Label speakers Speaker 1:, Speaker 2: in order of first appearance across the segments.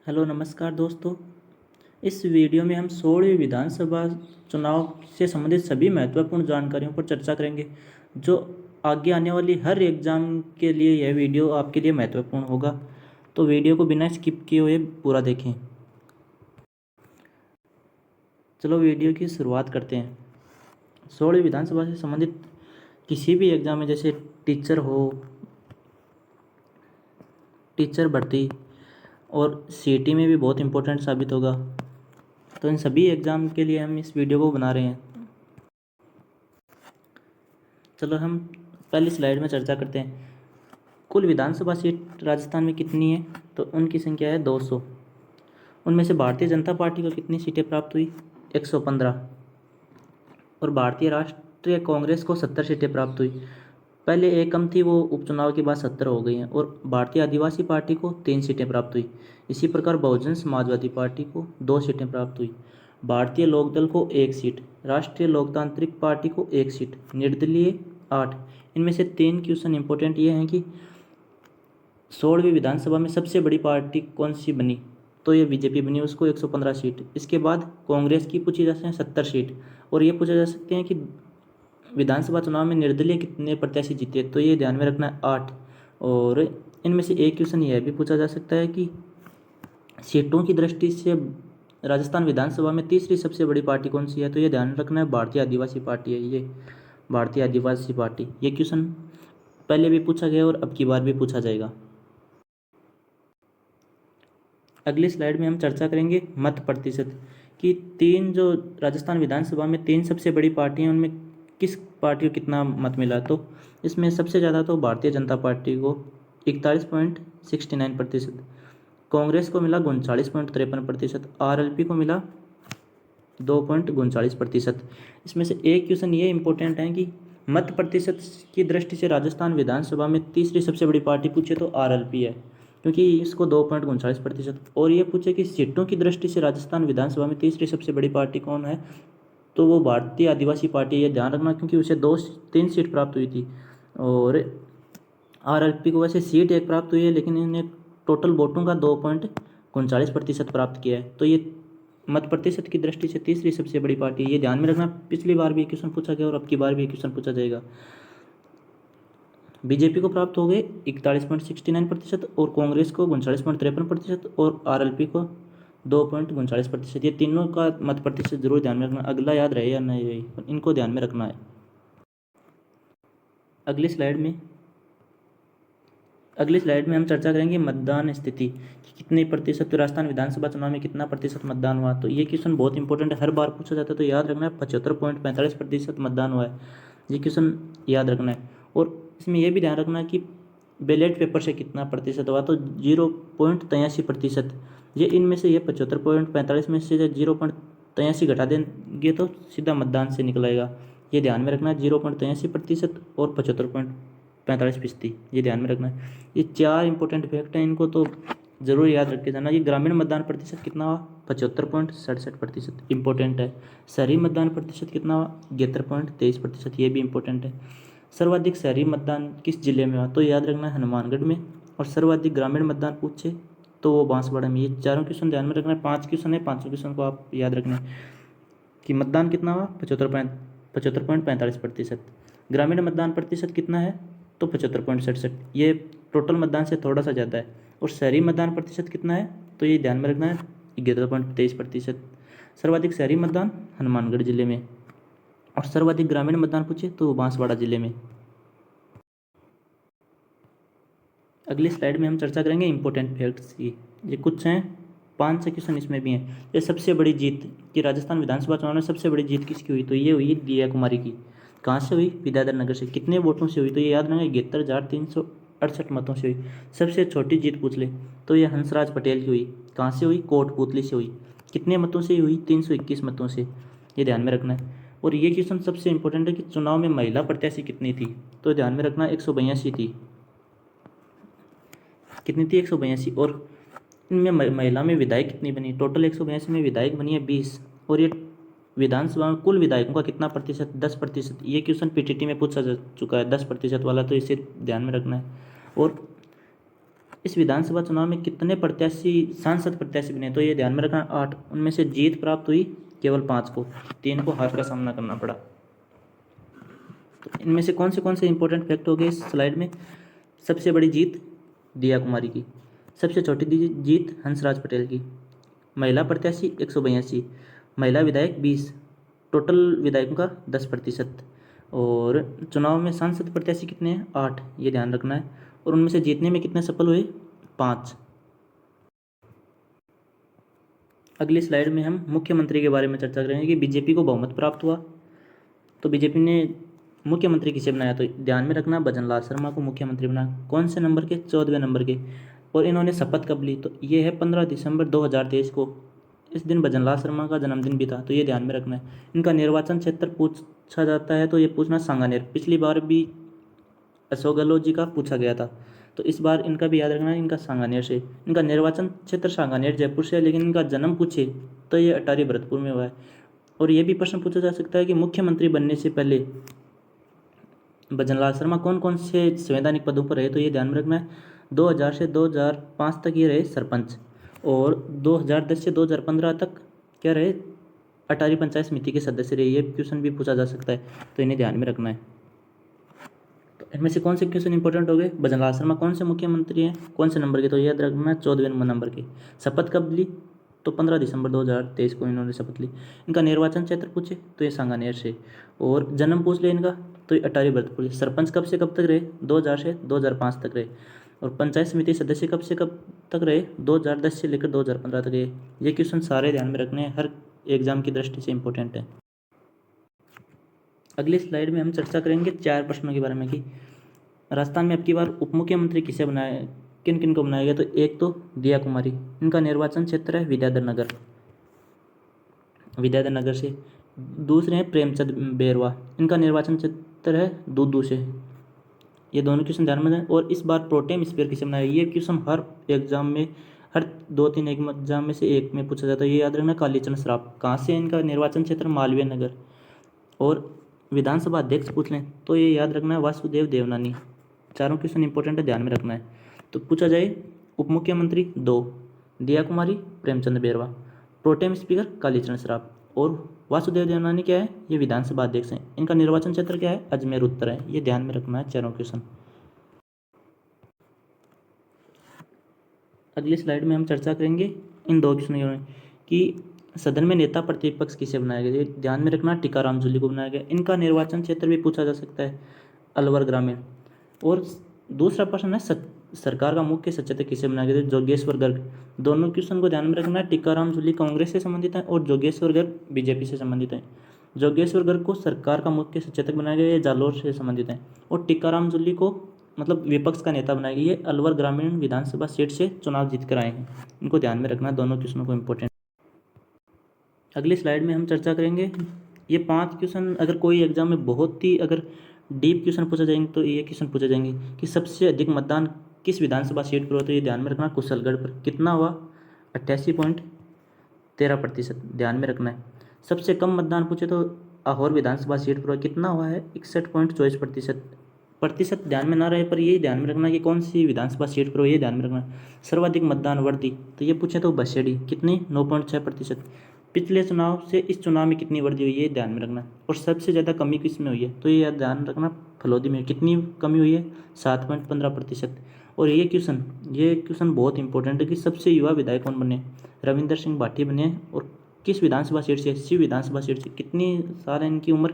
Speaker 1: Hello नमस्कार दोस्तों। इस वीडियो में हम 16वीं विधानसभा चुनाव से संबंधित सभी महत्वपूर्ण जानकारियों पर चर्चा करेंगे जो आगे आने वाली हर एग्ज़ाम के लिए यह वीडियो आपके लिए महत्वपूर्ण होगा। तो वीडियो को बिना स्किप किए हुए पूरा देखें। चलो वीडियो की शुरुआत करते हैं। 16वीं विधानसभा से संबंधित किसी भी एग्ज़ाम में जैसे टीचर हो, टीचर भर्ती और सीईटी में भी बहुत इम्पोर्टेंट साबित होगा। तो इन सभी एग्ज़ाम के लिए हम इस वीडियो को बना रहे हैं। चलो हम पहली स्लाइड में चर्चा करते हैं। कुल विधानसभा सीट राजस्थान में कितनी है? तो उनकी संख्या है 200। उनमें से भारतीय जनता पार्टी को कितनी सीटें प्राप्त हुई? 115। और भारतीय राष्ट्रीय कांग्रेस को 70 सीटें प्राप्त हुई। पहले एक कम थी, वो उपचुनाव के बाद 70 हो गई हैं। और भारतीय आदिवासी पार्टी को 3 सीटें प्राप्त हुई। इसी प्रकार बहुजन समाजवादी पार्टी को 2 सीटें प्राप्त हुई। भारतीय लोकदल को 1 सीट, राष्ट्रीय लोकतांत्रिक पार्टी को 1 सीट, निर्दलीय 8। इनमें से 3 क्वेश्चन इंपॉर्टेंट ये हैं कि 16वीं विधानसभा में सबसे बड़ी पार्टी कौन सी बनी? तो ये बीजेपी बनी, उसको 115 सीट। इसके बाद कांग्रेस की पूछी जा सकती है 70 सीट। और ये पूछा जा सकते हैं कि विधानसभा चुनाव में निर्दलीय कितने प्रत्याशी जीते? तो ये ध्यान में रखना है 8। और इनमें से एक क्वेश्चन यह भी पूछा जा सकता है कि सीटों की दृष्टि से राजस्थान विधानसभा में तीसरी सबसे बड़ी पार्टी कौन सी है? तो ये ध्यान रखना है भारतीय आदिवासी पार्टी है। ये भारतीय आदिवासी पार्टी, ये क्वेश्चन पहले भी पूछा गया और अब की बार भी पूछा जाएगा। अगली स्लाइड में हम चर्चा करेंगे मत प्रतिशत कि तीन जो राजस्थान विधानसभा में 3 सबसे बड़ी पार्टी हैं उनमें किस पार्टी को कितना मत मिला। तो इसमें सबसे ज़्यादा तो भारतीय जनता पार्टी को 41.69%, कांग्रेस को मिला 39.53%, आरएलपी को मिला 2.39%। इसमें से एक क्वेश्चन ये इंपॉर्टेंट है कि मत प्रतिशत की दृष्टि से राजस्थान विधानसभा में तीसरी सबसे बड़ी पार्टी पूछे तो आरएलपी है, क्योंकि इसको 2.39%। और ये पूछे कि सीटों की दृष्टि से राजस्थान विधानसभा में तीसरी सबसे बड़ी पार्टी कौन है? तो वो भारतीय आदिवासी पार्टी। ये ध्यान रखना क्योंकि उसे 3 सीट प्राप्त हुई थी। और आरएलपी को वैसे सीट एक प्राप्त हुई है, लेकिन इन्हें टोटल वोटों का 2.39% प्राप्त किया है। तो ये मत प्रतिशत की दृष्टि से तीसरी सबसे बड़ी पार्टी, ये ध्यान में रखना। पिछली बार भी क्वेश्चन पूछा गया और अब की बार भी क्वेश्चन पूछा जाएगा। बीजेपी को प्राप्त हो गए 41.69% और कांग्रेस को 39.53% और आरएलपी को 2.39%। ये तीनों का मत प्रतिशत जरूर ध्यान में रखना। अगला याद रहे या नहीं रहे, इनको ध्यान में रखना है। अगली स्लाइड में हम चर्चा करेंगे मतदान स्थिति कि कितने प्रतिशत, तो राजस्थान विधानसभा चुनाव में कितना प्रतिशत मतदान हुआ। तो ये क्वेश्चन बहुत इंपॉर्टेंट है, हर बार पूछा जाता है, तो याद रखना है 75.45% मतदान हुआ है। ये क्वेश्चन याद रखना है। और इसमें यह भी ध्यान रखना है कि बैलेट पेपर से कितना प्रतिशत हुआ। तो 0.83%। ये इनमें से ये 75.45 में से 0.83 घटा देंगे तो सीधा मतदान से निकलेगा। ये ध्यान में रखना है, 0.83% और 75.45%, ये ध्यान में रखना है। ये 4 इंपॉर्टेंट फैक्ट हैं, इनको तो जरूर याद रख के जाना। ये ग्रामीण मतदान प्रतिशत कितना हुआ? 75.67%, इंपॉर्टेंट है। शहरी मतदान प्रतिशत कितना हुआ? 71.23%, ये भी इंपॉर्टेंट है। सर्वाधिक शहरी मतदान किस जिले में हुआ? तो याद रखना है हनुमानगढ़ में। और सर्वाधिक ग्रामीण मतदान पूछे तो वो बांसवाड़ा में। ये चारों क्वेश्चन ध्यान में रखना है। 5 क्वेश्चन है, 5 क्वेश्चन को आप याद रखना है कि मतदान कितना हुआ? 75.45%। ग्रामीण मतदान प्रतिशत कितना है? तो 75.67। ये टोटल मतदान से थोड़ा सा ज़्यादा है। और शहरी मतदान प्रतिशत कितना है? तो ये ध्यान में रखना है 11.23%। सर्वाधिक शहरी मतदान हनुमानगढ़ जिले में और सर्वाधिक ग्रामीण मतदान पूछे तो बांसवाड़ा जिले में। अगली स्लाइड में हम चर्चा करेंगे इंपॉर्टेंट फैक्ट्स की। ये कुछ हैं, 5 से क्वेश्चन इसमें भी हैं। ये सबसे बड़ी जीत कि राजस्थान विधानसभा चुनाव में सबसे बड़ी जीत किसकी हुई? तो ये हुई दिया कुमारी की। कहाँ से हुई? विद्याधर नगर से। कितने वोटों से हुई? तो ये याद रखना 71,368 मतों से हुई। सबसे छोटी जीत पूछ ले तो ये हंसराज पटेल की हुई। कहाँ से हुई? कोटपुतली से हुई। कितने मतों से हुई? 321 मतों से, ये ध्यान में रखना है। और ये क्वेश्चन सबसे इंपॉर्टेंट है कि चुनाव में महिला प्रत्याशी कितनी थी? तो ध्यान में रखना 182 थी। कितनी थी? 182। और इनमें महिला में विधायक कितनी बनी? टोटल 182 में विधायक बनी है 20। और ये विधानसभा में कुल विधायकों का कितना प्रतिशत? 10%। ये क्वेश्चन पीटीटी में पूछा जा चुका है 10% वाला, तो इसे ध्यान में रखना है। और इस विधानसभा चुनाव में कितने प्रत्याशी सांसद प्रत्याशी बने, तो ये ध्यान में रखना 8। उनमें से जीत प्राप्त हुई केवल 5 को, 3 को हार का सामना करना पड़ा। तो इनमें से कौन से इंपॉर्टेंट फैक्ट हो गए इस स्लाइड में। सबसे बड़ी जीत दिया कुमारी की, सबसे छोटी जीत हंसराज पटेल की, महिला प्रत्याशी 182, महिला विधायक 20, टोटल विधायकों का 10%। और चुनाव में सांसद प्रत्याशी कितने हैं, 8, ये ध्यान रखना है। और उनमें से जीतने में कितने सफल हुए, 5। अगली स्लाइड में हम मुख्यमंत्री के बारे में चर्चा करेंगे कि बीजेपी को बहुमत प्राप्त हुआ, तो बीजेपी ने मुख्यमंत्री किसे बनाया, तो ध्यान में रखना भजनलाल शर्मा को मुख्यमंत्री बनाया। कौन से नंबर के, 14वें नंबर के। और इन्होंने शपथ कब ली, तो ये है 15 दिसंबर 2023 को। इस दिन भजनलाल शर्मा का जन्मदिन भी था, तो ये ध्यान में रखना है। इनका निर्वाचन क्षेत्र पूछा जाता है, तो ये पूछना सांगानेर। पिछली बार भी अशोक गहलोत जी का पूछा गया था, तो इस बार इनका भी याद रखना है, इनका सांगानेर से। इनका निर्वाचन क्षेत्र सांगानेर जयपुर से है, लेकिन इनका जन्म पूछे तो ये अटारी भरतपुर में हुआ है। और ये भी प्रश्न पूछा जा सकता है कि मुख्यमंत्री बनने से पहले भजनलाल शर्मा कौन से संवैधानिक पदों पर रहे, तो ये ध्यान में रखना है। 2000 से 2005 तक ये रहे सरपंच, और 2010 से 2015 तक क्या रहे, अटारी पंचायत समिति के सदस्य रहे। ये क्वेश्चन भी पूछा जा सकता है, तो इन्हें ध्यान में रखना है। तो इनमें से कौन से क्वेश्चन इंपॉर्टेंट हो गए, भजनलाल शर्मा कौन से मुख्यमंत्री हैं, कौन से नंबर के, तो याद रखना है 14वें नंबर के। शपथ कब ली, तो 15 दिसंबर 2023 को इन्होंने शपथ ली। इनका निर्वाचन क्षेत्र पूछे तो ये सांगानेर से, और जन्म पूछ ले इनका तो ये अटारी भरतपुर। सरपंच कब से कब तक रहे, 2000 से 2005 तक रहे। और पंचायत समिति सदस्य कब से कब तक रहे, 2010 से लेकर 2015 तक रहे। ये क्वेश्चन सारे ध्यान में रखने हैं, हर एग्जाम की दृष्टि से इंपॉर्टेंट है। अगली स्लाइड में हम चर्चा करेंगे 4 प्रश्नों के बारे में कि राजस्थान में अब की बार उप मुख्यमंत्री किसे बनाया, किन किन को बनाया गया, तो एक तो दिया कुमारी, इनका निर्वाचन क्षेत्र है विद्याधर नगर से। दूसरे हैं प्रेमचंद बेरवा, इनका निर्वाचन क्षेत्र है दूदू से। ये दोनों क्वेश्चन ध्यान में रखें। और इस बार प्रोटेम स्पीकर किसे बनाया, ये क्वेश्चन हर एग्जाम में, हर 2-3 एग्जाम में से एक में पूछा जाता है, ये याद रखना। कालीचरण श्राफ, कहाँ से, इनका निर्वाचन क्षेत्र मालवीय नगर। और विधानसभा अध्यक्ष पूछ लें तो ये याद रखना है वासुदेव देवनानी। चारों क्वेश्चन इंपॉर्टेंट है, ध्यान में रखना है। तो पूछा जाए उप मुख्यमंत्री 2 दिया कुमारी, प्रेमचंद बेरवा, प्रोटेम स्पीकर कालीचरण श्राफ, और वासुदेव देवनानी क्या है, ये विधानसभा अध्यक्ष हैं। इनका निर्वाचन क्षेत्र क्या है, अजमेर उत्तर है। ये ध्यान में रखना है चारों क्वेश्चन। अगली स्लाइड में हम चर्चा करेंगे इन 2 क्वेश्चन कि सदन में नेता प्रतिपक्ष किसे बनाया गया, ध्यान में रखना टीकाराम जूली को बनाया गया। इनका निर्वाचन क्षेत्र भी पूछा जा सकता है, अलवर ग्रामीण। और दूसरा प्रश्न है सरकार का मुख्य सचेतक किसे बनाया गया, जोगेश्वर गर्ग। दोनों क्वेश्चन को ध्यान में रखना है, टीकाराम जूली कांग्रेस से संबंधित है और जोगेश्वर गर्ग बीजेपी से संबंधित है। जोगेश्वर गर्ग को सरकार का मुख्य सचेतक बनाया गया, ये जालोर से संबंधित है। और टीकाराम जूली को मतलब विपक्ष का नेता बनाया गया, ये अलवर ग्रामीण विधानसभा सीट से चुनाव जीत कर आए हैं। इनको ध्यान में रखना, दोनों क्वेश्चनों को इंपॉर्टेंट। अगली स्लाइड में हम चर्चा करेंगे ये 5 क्वेश्चन, अगर कोई एग्जाम में बहुत ही अगर डीप क्वेश्चन पूछा जाएंगे तो ये क्वेश्चन पूछे जाएंगे कि सबसे अधिक मतदान किस विधानसभा सीट पर होता है, ये ध्यान में रखना। कुशलगढ़ पर कितना हुआ, 88.13%, ध्यान में रखना है। सबसे कम मतदान पूछे तो आहोर विधानसभा सीट पर कितना हुआ है, 61.24%। प्रतिशत ध्यान में ना रहे, पर यही ध्यान में रखना कि कौन सी विधानसभा सीट पर हो, ये ध्यान में रखना। सर्वाधिक मतदान वर्दी, तो ये पूछे तो बसेड़ी, कितनी, 9.6%। पिछले चुनाव से इस चुनाव में कितनी वृद्धि हुई है, ध्यान में रखना। और सबसे ज़्यादा कमी किस में हुई है, तो ये ध्यान रखना, फलोदी में। कितनी कमी हुई है, 7.15%। और ये क्वेश्चन बहुत इंपॉर्टेंट है कि सबसे युवा विधायक कौन बने, रविंदर सिंह भाटी बने। और किस विधानसभा सीट से, 80 विधानसभा सीट से। कितनी साल है इनकी उम्र,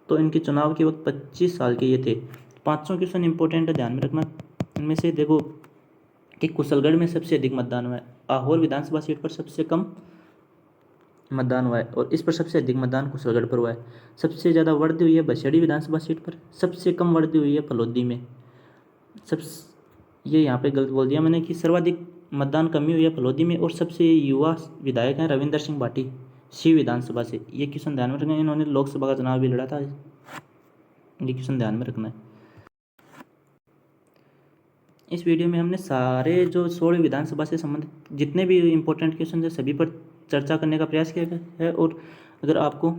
Speaker 1: तो इनके चुनाव के वक्त 25 साल के ये थे। 5 क्वेश्चन इंपॉर्टेंट है, ध्यान में रखना। इनमें से देखो कि कुशलगढ़ में सबसे अधिक मतदान हुआ है, आहोर विधानसभा सीट पर सबसे कम मतदान हुआ है, और इस पर सबसे अधिक मतदान कुशलगढ़ पर हुआ है। सबसे ज़्यादा वृद्धि हुई है बसेड़ी विधानसभा सीट पर, सबसे कम वृद्धि हुई है फलोदी में। ये यहाँ पे गलत बोल दिया मैंने कि सर्वाधिक मतदान कमी हुई है फलोदी में, और सबसे युवा विधायक हैं रविंदर सिंह भाटी, शिव विधानसभा से। ये क्वेश्चन ध्यान में रखना, इन्होंने लोकसभा का चुनाव भी लड़ा था, ये क्वेश्चन ध्यान में रखना है। इस वीडियो में हमने सारे जो 16 विधानसभा से संबंधित जितने भी इम्पोर्टेंट क्वेश्चन है सभी पर चर्चा करने का प्रयास किया है। और अगर आपको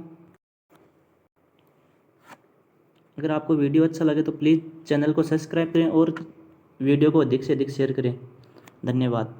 Speaker 1: वीडियो अच्छा लगे तो प्लीज़ चैनल को सब्सक्राइब करें और वीडियो को अधिक से अधिक शेयर करें। धन्यवाद।